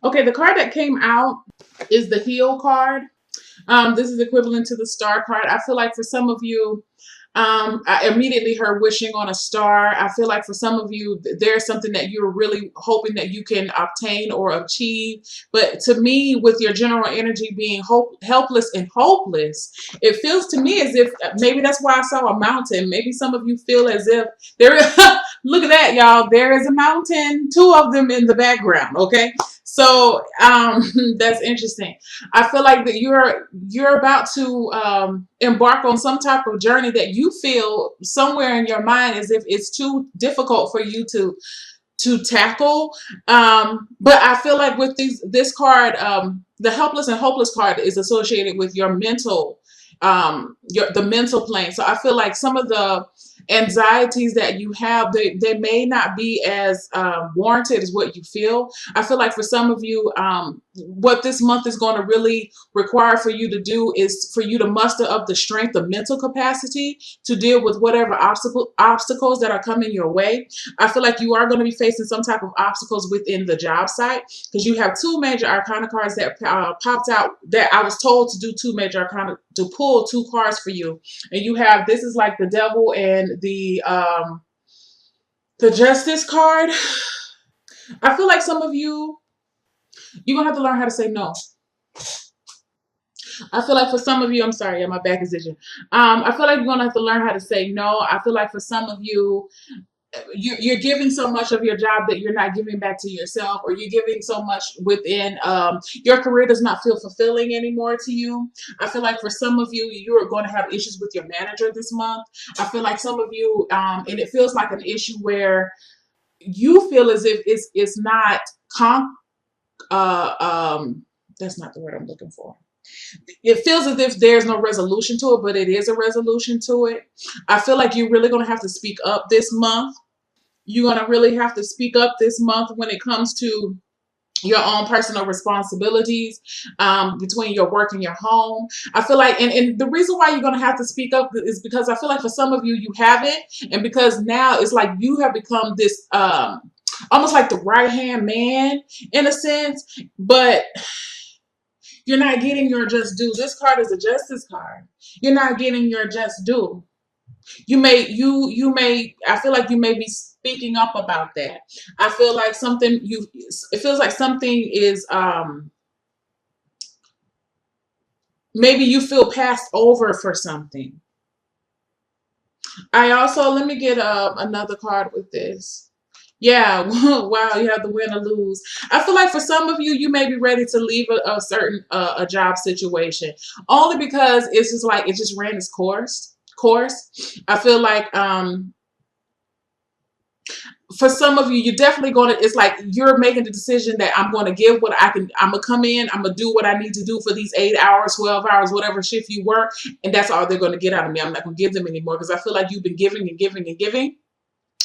Okay, the card that came out is the Heal card. This is equivalent to the Star card. I feel like for some of you, I immediately heard wishing on a star. I feel like for some of you, there's something that you're really hoping that you can obtain or achieve. But to me, with your general energy being helpless and hopeless, it feels to me as if maybe that's why I saw a mountain. Maybe some of you feel as if there is, look at that, y'all. There is a mountain, two of them in the background. Okay. So that's interesting. I feel like that you're about to embark on some type of journey that you feel somewhere in your mind as if it's too difficult for you to tackle. But I feel like with this card, the helpless and hopeless card is associated with your mental, the mental plane. So I feel like some of the anxieties that you have, they may not be as warranted as what you feel. I feel like for some of you, what this month is going to really require for you to do is for you to muster up the strength, the mental capacity to deal with whatever obstacles that are coming your way. I feel like you are going to be facing some type of obstacles within the job site because you have two major arcana cards that popped out that I was told to do two major arcana, to pull two cards for you. And you have, this is like the devil and the justice card. I feel like some of you, you're going to have to learn how to say no. I feel like for some of you, I'm sorry, yeah, my back is itching. I feel like you're going to have to learn how to say no. I feel like for some of you, you're giving so much of your job that you're not giving back to yourself, or you're giving so much within your career does not feel fulfilling anymore to you. I feel like for some of you, you are going to have issues with your manager this month. I feel like some of you, and it feels like an issue where you feel as if it's not that's not the word I'm looking for. It feels as if there's no resolution to it, but it is a resolution to it. I feel like you're really going to have to speak up this month. You're going to really have to speak up this month when it comes to your own personal responsibilities, between your work and your home. I feel like, and the reason why you're going to have to speak up is because I feel like for some of you, you haven't. And because now it's like you have become this, almost like the right hand man in a sense, but you're not getting your just due. This card is a justice card. You're not getting your just due. You may I feel like you may be speaking up about that. I feel like it feels like something is maybe you feel passed over for something. I also, let me get another card with this. Yeah, wow, you have the win or lose. I feel like for some of you, you may be ready to leave a certain a job situation only because it's just like it just ran its course. I feel like for some of you, you're definitely going to, it's like you're making the decision that I'm going to give what I can. I'm going to come in, I'm going to do what I need to do for these 8 hours, 12 hours, whatever shift you work. And that's all they're going to get out of me. I'm not going to give them anymore because I feel like you've been giving and giving and giving.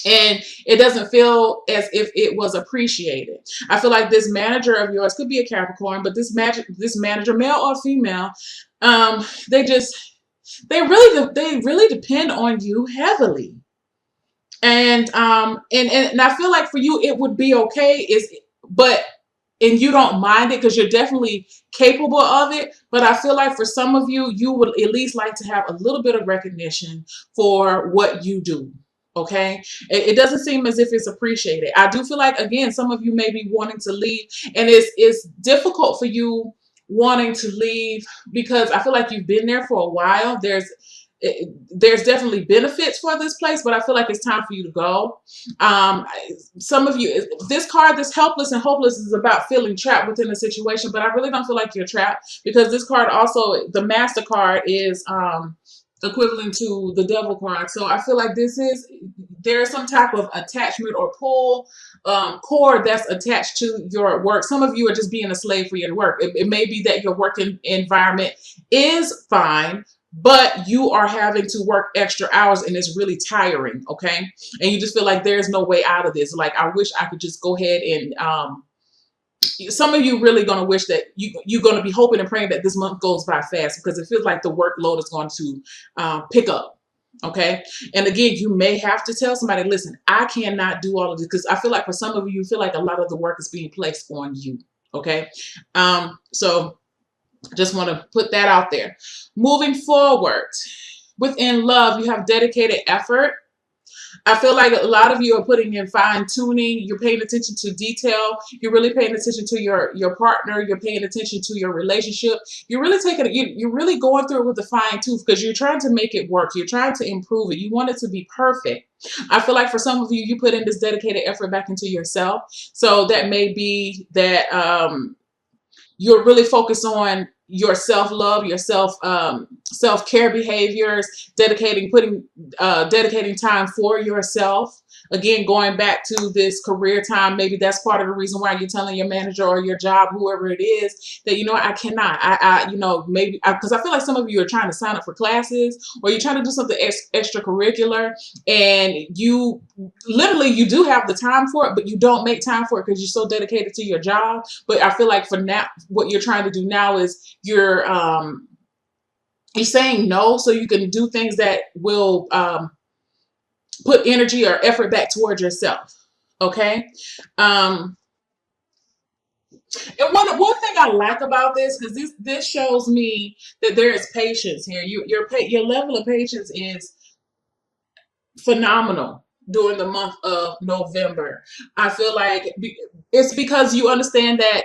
And it doesn't feel as if it was appreciated. I feel like this manager of yours could be a Capricorn, but this manager, male or female, they really depend on you heavily. And I feel like for you it would be okay but and you don't mind it because you're definitely capable of it. But I feel like for some of you, you would at least like to have a little bit of recognition for what you do. Okay. It doesn't seem as if it's appreciated. I do feel like, again, some of you may be wanting to leave, and it's difficult for you wanting to leave because I feel like you've been there for a while. There's definitely benefits for this place, but I feel like it's time for you to go. Some of you, this card, this helpless and hopeless, is about feeling trapped within a situation, but I really don't feel like you're trapped because this card also, the Master card, is equivalent to the Devil card. So I feel like there's some type of attachment or pull cord that's attached to your work. Some of you are just being a slave for your work. It may be that your working environment is fine, but you are having to work extra hours and it's really tiring. Okay. And you just feel like there's no way out of this. Like, I wish I could just go ahead and, some of you really going to wish that you're going to be hoping and praying that this month goes by fast because it feels like the workload is going to pick up. Okay. And again, you may have to tell somebody, listen, I cannot do all of this, because I feel like for some of you, you feel like a lot of the work is being placed on you. Okay. So just want to put that out there. Moving forward, within love, you have dedicated effort. I feel like a lot of you are putting in fine tuning. You're paying attention to detail. You're really paying attention to your partner. You're paying attention to your relationship. You're really you're really going through it with a fine tooth because you're trying to make it work. You're trying to improve it. You want it to be perfect. I feel like for some of you, you put in this dedicated effort back into yourself. So that may be that you're really focused on your self-love, your self-care behaviors, dedicating time for yourself. Again, going back to this career time, maybe that's part of the reason why you're telling your manager or your job, whoever it is, that, I cannot. Maybe because I feel like some of you are trying to sign up for classes or you're trying to do something extracurricular, and you literally you do have the time for it, but you don't make time for it because you're so dedicated to your job. But I feel like for now, what you're trying to do now is you're saying no so you can do things that will put energy or effort back towards yourself. Okay. And one thing I like about this, because this shows me that there is patience here. Your level of patience is phenomenal during the month of November. I feel like it's because you understand that,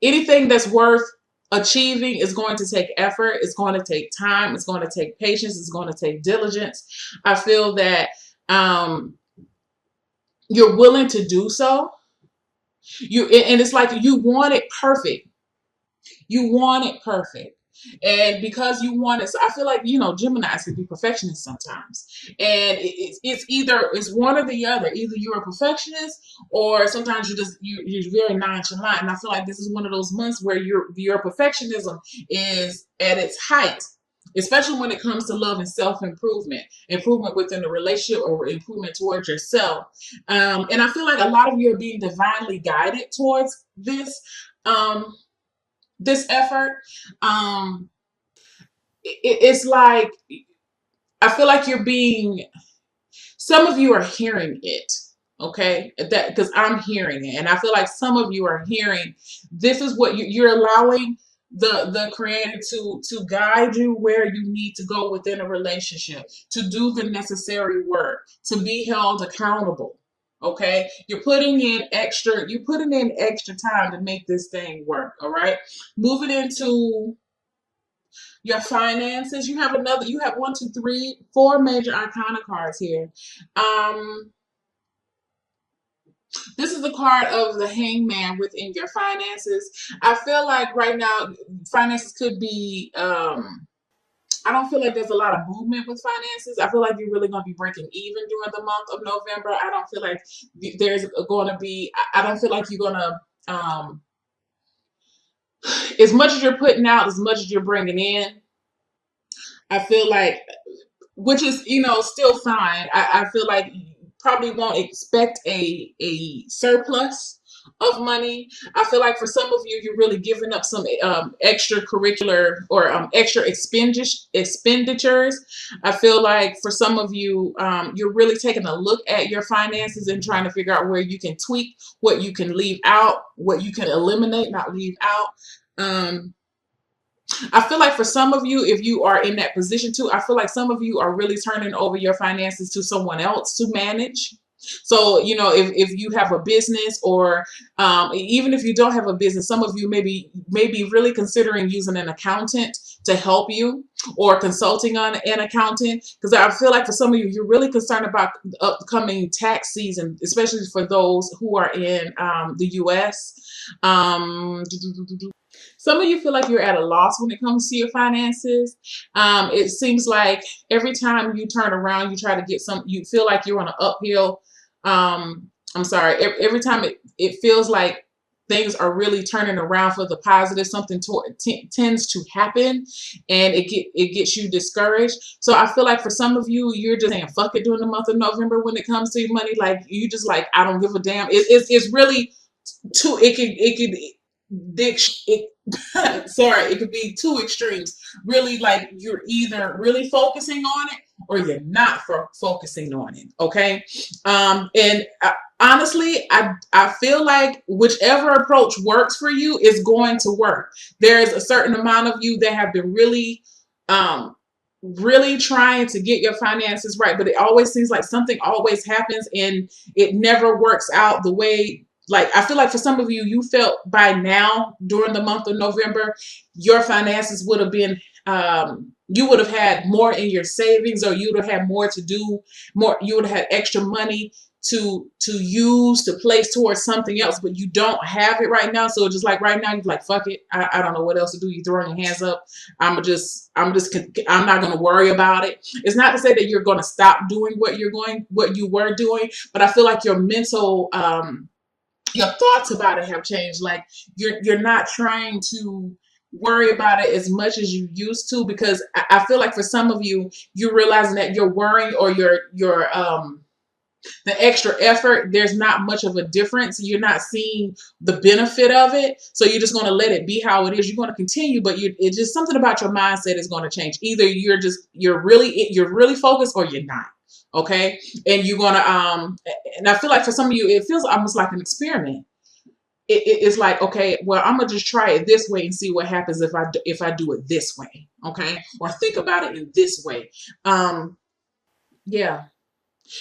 anything that's worth achieving is going to take effort. It's going to take time. It's going to take patience. It's going to take diligence. I feel that you're willing to do so. And it's like you want it perfect. You want it perfect. And because you want it, so I feel like, Geminis can be perfectionists sometimes. And it's one or the other. Either you're a perfectionist or sometimes you're very nonchalant. And I feel like this is one of those months where your perfectionism is at its height, especially when it comes to love and improvement within the relationship or improvement towards yourself. And I feel like a lot of you are being divinely guided towards this effort. It's like I feel like some of you are hearing it. Okay, that because I'm hearing it, and I feel like some of you are hearing this is what you're allowing the creator to guide you where you need to go within a relationship, to do the necessary work, to be held accountable. Okay, you're putting in extra time to make this thing work. All right, moving into your finances. You have 1, 2, 3, 4 major arcana cards here. This is the card of the Hangman within your finances. I feel like right now finances could be I don't feel like there's a lot of movement with finances. I feel like you're really going to be breaking even during the month of November. I don't feel like there's going to be, I don't feel like you're going to, as much as you're putting out, as much as you're bringing in, I feel like, which is, still fine. I feel like you probably won't expect a surplus of money. I feel like for some of you, you're really giving up some extracurricular or extra expenditures. I feel like for some of you, you're really taking a look at your finances and trying to figure out where you can tweak, what you can leave out, what you can eliminate, not leave out. I feel like for some of you, if you are in that position too, I feel like some of you are really turning over your finances to someone else to manage. So, if you have a business or even if you don't have a business, some of you may be really considering using an accountant to help you or consulting on an accountant. Because I feel like for some of you, you're really concerned about the upcoming tax season, especially for those who are in the U.S. Some of you feel like you're at a loss when it comes to your finances. It seems like every time you turn around, you try to get you feel like you're on an uphill. I'm sorry. Every time it feels like things are really turning around for the positive, something tends to happen and it gets you discouraged. So I feel like for some of you, you're just saying, fuck it during the month of November when it comes to your money. Like you just like, I don't give a damn. It's really too, sorry, it could be two extremes. Really, like you're either really focusing on it or you're not focusing on it. Okay. And honestly, I feel like whichever approach works for you is going to work. There's a certain amount of you that have been um, really trying to get your finances right, but it always seems like something always happens and it never works out the way. Like, I feel like for some of you, you felt by now during the month of November, your finances would have been, you would have had more in your savings, or you would have had more to do, more, you would have had extra money to use, to place towards something else, but you don't have it right now. So just like right now, you're like, fuck it. I don't know what else to do. You throwing your hands up. I'm not going to worry about it. It's not to say that you're going to stop doing what you were doing, but I feel like your mental, your thoughts about it have changed. Like, you're not trying to worry about it as much as you used to, because I feel like for some of you, you're realizing that you're worrying, or your the extra effort, there's not much of a difference. You're not seeing the benefit of it. So you're just going to let it be how it is. You're going to continue, but it's just something about your mindset is going to change. Either you're really focused, or you're not. Okay. And you're going to, and I feel like for some of you, it feels almost like an experiment. It's like, okay, well, I'm going to just try it this way and see what happens if I do it this way. Okay. Or think about it in this way. Yeah.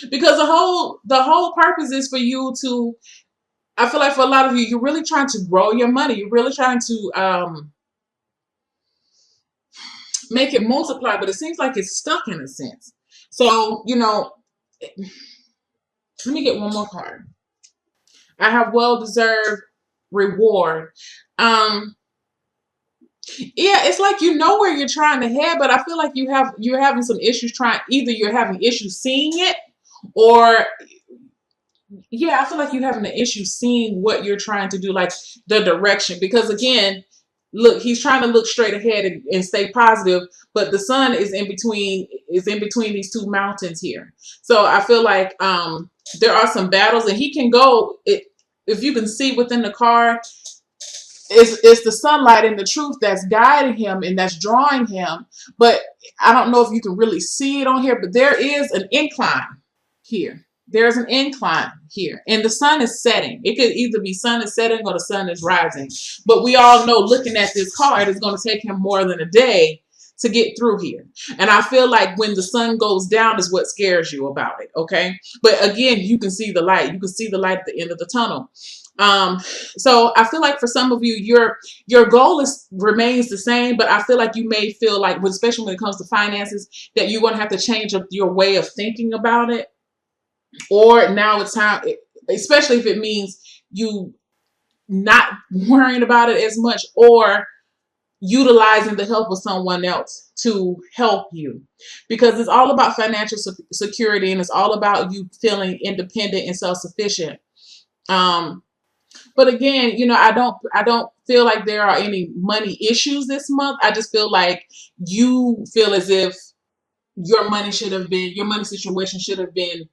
Because the whole purpose is for you to, I feel like for a lot of you, you're really trying to grow your money. You're really trying to make it multiply, but it seems like it's stuck in a sense. So, let me get one more card. I have well-deserved reward. Yeah, it's like you know where you're trying to head, but I feel like you're having some issues either you're having issues seeing it, or yeah, I feel like you're having an issue seeing what you're trying to do, like the direction. Because again, look, he's trying to look straight ahead and stay positive, but the sun is in between these two mountains here. So I feel like there are some battles, and he can go. If you can see within the card, it's the sunlight and the truth that's guiding him and that's drawing him. But I don't know if you can really see it on here, but there is an incline here. There's an incline here, and the sun is setting. It could either be sun is setting or the sun is rising. But we all know, looking at this card, it's going to take him more than a day to get through here. And I feel like when the sun goes down is what scares you about it. Okay. But again, you can see the light. You can see the light at the end of the tunnel. So I feel like for some of you, your goal remains the same, but I feel like you may feel like, especially when it comes to finances, that you're going to have to change up your way of thinking about it. Or now it's time, especially if it means you not worrying about it as much, or utilizing the help of someone else to help you, because it's all about financial security, and it's all about you feeling independent and self-sufficient. But again, I don't feel like there are any money issues this month. I just feel like you feel as if your money situation should have been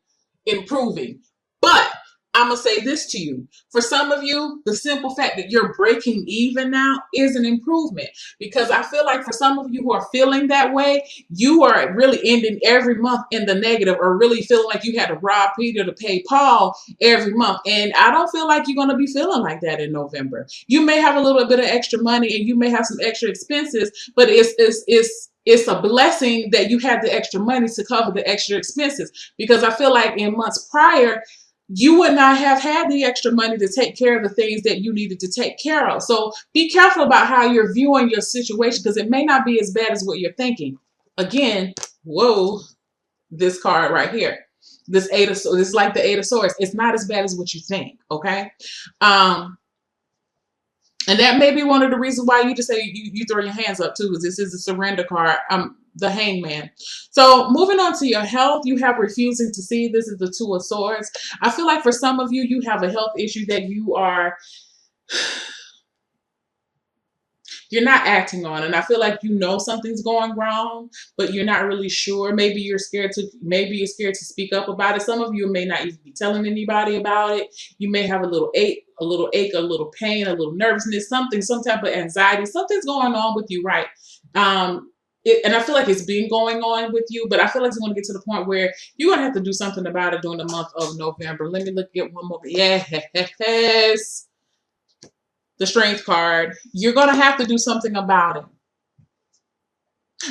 improving. But I'm going to say this to you. For some of you, the simple fact that you're breaking even now is an improvement, because I feel like for some of you who are feeling that way, you are really ending every month in the negative, or really feeling like you had to rob Peter to pay Paul every month. And I don't feel like you're going to be feeling like that in November. You may have a little bit of extra money, and you may have some extra expenses, but it's a blessing that you had the extra money to cover the extra expenses, because I feel like in months prior, you would not have had the extra money to take care of the things that you needed to take care of. So be careful about how you're viewing your situation, because it may not be as bad as what you're thinking. Again, whoa, this card right here, this is like the Eight of Swords. It's not as bad as what you think. Okay. And that may be one of the reasons why you just say you throw your hands up too, because this is a surrender card. The Hangman. So moving on to your health, you have refusing to see. This is the Two of Swords. I feel like for some of you, you have a health issue that you're not acting on, and I feel like something's going wrong, but you're not really sure. Maybe you're scared to speak up about it. Some of you may not even be telling anybody about it. You may have a little ache, a little pain, a little nervousness, some type of anxiety. Something's going on with you, right? and I feel like it's been going on with you, but I feel like it's going to get to the point where you're going to have to do something about it during the month of November. Let me look at one more. Yes, the Strength card. You're going to have to do something about it,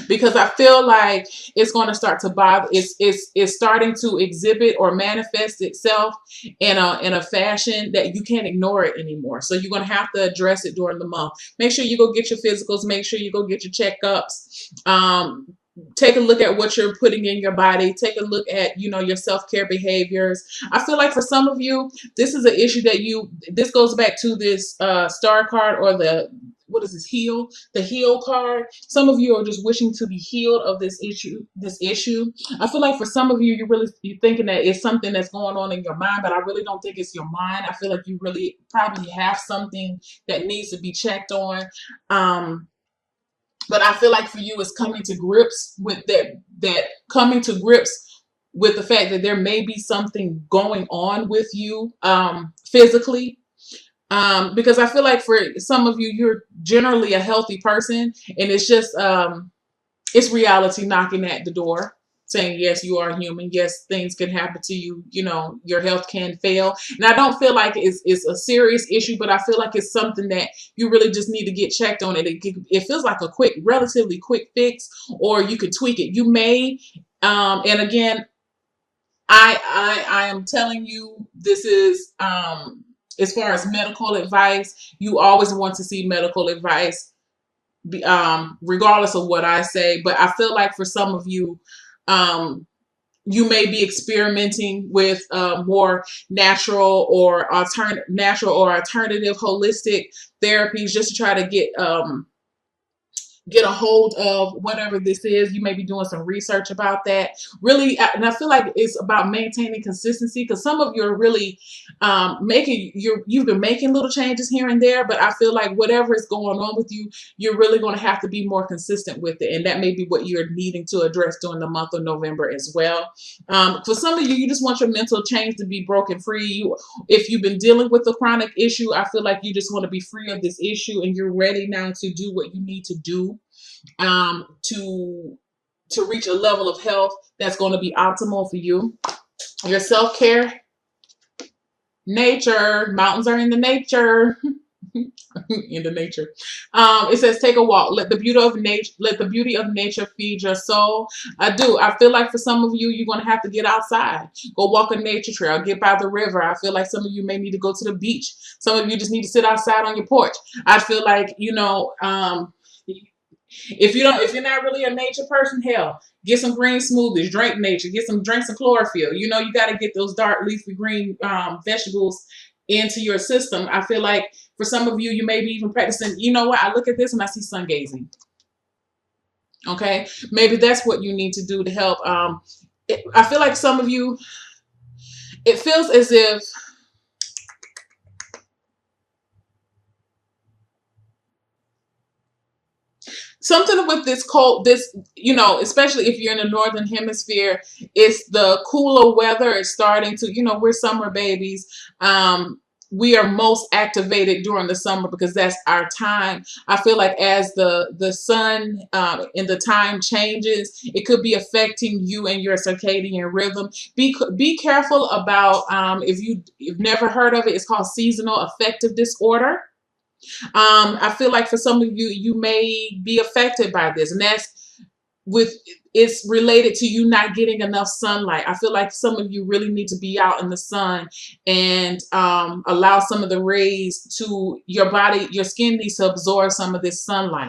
because I feel like it's going to start to bother. It's starting to exhibit or manifest itself in a fashion that you can't ignore it anymore. So you're going to have to address it during the month. Make sure you go get your physicals. Make sure you go get your checkups. Take a look at what you're putting in your body. Take a look at, your self-care behaviors. I feel like for some of you, this is an issue that this goes back to this star card, or what is this, the heal card. Some of you are just wishing to be healed of this issue. I feel like for some of you, you're thinking that it's something that's going on in your mind, but I really don't think it's your mind. I feel like you really probably have something that needs to be checked on. But I feel like for you, it's coming to grips with coming to grips with the fact that there may be something going on with you physically. Because I feel like for some of you, you're generally a healthy person, and it's just it's reality knocking at the door, saying, yes, you are human. Yes, things can happen to you. Your health can fail. And I don't feel like it's a serious issue, but I feel like it's something that you really just need to get checked on. It feels like a relatively quick fix, or you could tweak it. You may, and again, I am telling you, this is, as far as medical advice, you always want to see medical advice, regardless of what I say. But I feel like for some of you, you may be experimenting with more natural or alternative holistic therapies, just to try to get a hold of whatever this is. You may be doing some research about that. Really, and I feel like it's about maintaining consistency, because some of you are really you've been making little changes here and there, but I feel like whatever is going on with you, you're really going to have to be more consistent with it. And that may be what you're needing to address during the month of November as well. For some of you, you just want your mental chains to be broken free. If you've been dealing with a chronic issue, I feel like you just want to be free of this issue, and you're ready now to do what you need to do to reach a level of health that's going to be optimal for you. Your self-care, nature, mountains are in the nature. In the nature. It says, take a walk. Let the beauty of nature feed your soul. I feel like for some of you, you're going to have to get outside. Go walk a nature trail. Get by the river. I feel like some of you may need to go to the beach. Some of you just need to sit outside on your porch. I feel like, if you're not really a nature person, hell, get some green smoothies, drink nature, drink some chlorophyll. You got to get those dark leafy green vegetables into your system. I feel like for some of you, you may be even practicing. You know what? I look at this and I see sun gazing. Okay, maybe that's what you need to do to help. I feel like some of you, it feels as if something with this cold, especially if you're in the northern hemisphere, it's the cooler weather. It's starting to, we're summer babies. We are most activated during the summer because that's our time. I feel like as the sun and the time changes, it could be affecting you and your circadian rhythm. Be careful about, if you've never heard of it, it's called seasonal affective disorder. I feel like for some of you, you may be affected by this, and it's related to you not getting enough sunlight. I feel like some of you really need to be out in the sun and allow some of the rays to your body. Your skin needs to absorb some of this sunlight.